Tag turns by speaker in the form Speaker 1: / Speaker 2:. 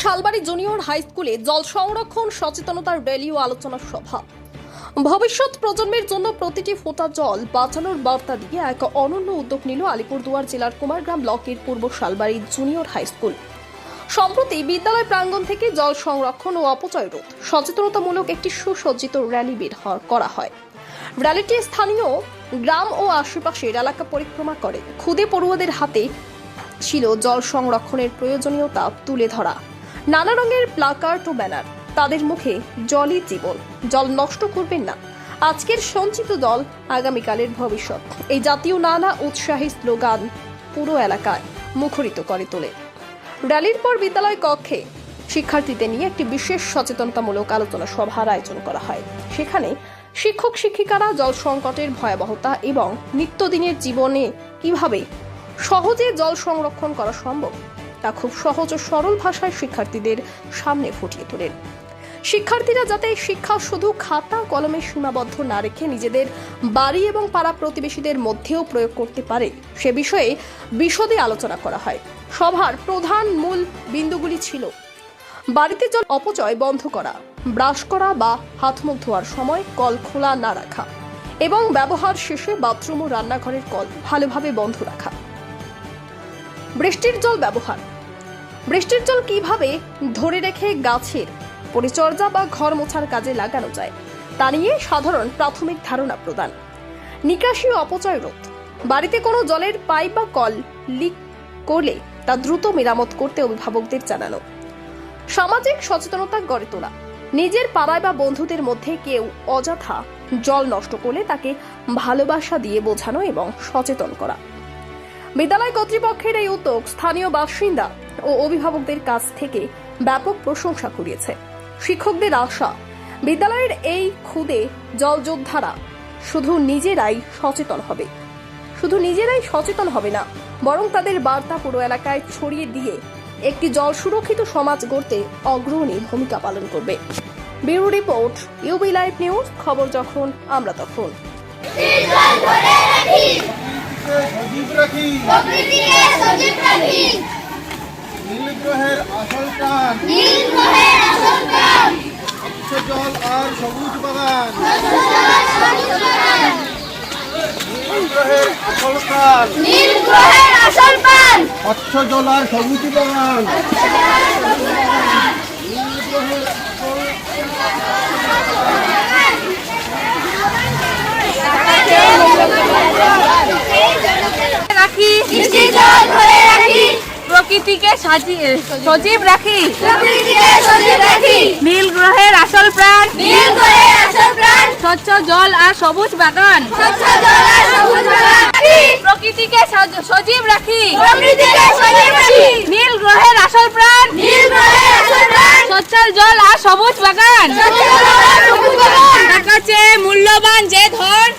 Speaker 1: Salbari junior high স্কুলে জল সংরক্ষণ সচেতনতার র্যালি ও আলোচনা সভা। ভবিষ্যৎ প্রজন্মের জন্য প্রতিটি ফোঁটা জল বাঁচানোর বার্তা দিয়ে এক অনন্য উদ্যোগ নিল আলিপুরদুয়ার জেলার কুমারগ্রাম ব্লকের পূর্ব শালবাড়ি জুনিয়র হাই স্কুল। সম্প্রতি বিদ্যালয় প্রাঙ্গণ থেকে জল সংরক্ষণ ও অপচয় রোধ সচেতনতামূলক একটি সুসজ্জিত র্যালি বের করা হয়। র্যালিটি স্থানীয় গ্রাম ও আশেপাশের এলাকা পরিক্রমা করে খুদে পড়ুয়াদের হাতে ছিল জল সংরক্ষণের প্রয়োজনীয়তা তুলে ধরা নানা রঙের প্লাকার্ড ও ব্যানার। তাদের মুখে জলই জীবন, জল নষ্ট করবেন না, আজকের সঞ্চিত জল আগামীকালের ভবিষ্যৎ, এই জাতীয় নানা উৎসাহী স্লোগান পুরো এলাকায় মুখরিত করে তোলে। র্যালির পর বিদ্যালয় কক্ষে শিক্ষার্থীদের নিয়ে একটি বিশেষ সচেতনতামূলক আলোচনা সভার আয়োজন করা হয়। সেখানে শিক্ষক শিক্ষিকারা জল সংকটের ভয়াবহতা এবং নিত্যদিনের জীবনে কিভাবে সহজে জল সংরক্ষণ করা সম্ভব তা খুব সহজ ও সরল ভাষায় শিক্ষার্থীদের সামনে ফুটিয়ে তোলেন। শিক্ষার্থীরা যাতে শিক্ষা শুধু খাতা কলমে সীমাবদ্ধ না রেখে নিজেদের বাড়ি এবং পাড়া প্রতিবেশীদের মধ্যেও প্রয়োগ করতে পারে সে বিষয়ে বিশদে আলোচনা করা হয়। সভার প্রধান মূল বিন্দুগুলি ছিল: বাড়িতে জল অপচয় বন্ধ করা, ব্রাশ করা বা হাত মুখ ধোয়ার সময় কল খোলা না রাখা এবং ব্যবহার শেষে বাথরুম ও রান্নাঘরের কল ভালোভাবে বন্ধ রাখা। বৃষ্টির জল ব্যবহার, বৃষ্টির জল কিভাবে ধরে রেখে গাছের পরিচর্যা বা ঘর মোছার কাজে লাগানো যায় তা নিয়ে সাধারণ প্রাথমিক ধারণা প্রদান। নিকাশি ও অপচয় রোধ, বাড়িতে কোনো জলের পাইপ বা কল লিক করলে তা দ্রুত মেরামত করতে অভিভাবকদের জানানো। সামাজিক সচেতনতা গড়ে তোলা, নিজের পাড়ায় বা বন্ধুদের মধ্যে কেউ অযথা জল নষ্ট করলে তাকে ভালোবাসা দিয়ে বোঝানো এবং সচেতন করা। বিদ্যালয় কর্তৃপক্ষের এই উদ্যোগ স্থানীয় বাসিন্দা ও অভিভাবকদের কাছ থেকে ব্যাপক প্রশংসা কুড়িয়েছে। শিক্ষকদের আশা, বিদ্যালয়ের এই খুদে জল যোদ্ধারা শুধু নিজেরাই সচেতন হবে না, বরং তাদের বার্তা পুরো এলাকায় ছড়িয়ে দিয়ে একটি জল সুরক্ষিত সমাজ গড়তে অগ্রণী ভূমিকা পালন করবে। Bureau report, UB live news, খবর যখন আমরা তখন।
Speaker 2: নীলগ্রহের আসল প্রাণ, স্বচ্ছ জল আর সবুজ বাগান। নীলগ্রহের আসল প্রাণ, স্বচ্ছ জল আর সবুজ বাগান। নীলগ্রহের
Speaker 3: রাখি, প্রকৃতিকে সজীব রাখি, নীল গ্রহের আসল প্রাণ, স্বচ্ছ জল আর সবুজ বাগান। প্রকৃতিকে সজীব রাখি, নীল গ্রহের আসল প্রাণ, স্বচ্ছ জল আর সবুজ বাগান। টাকা চেয়ে মূল্যবান যে ধন,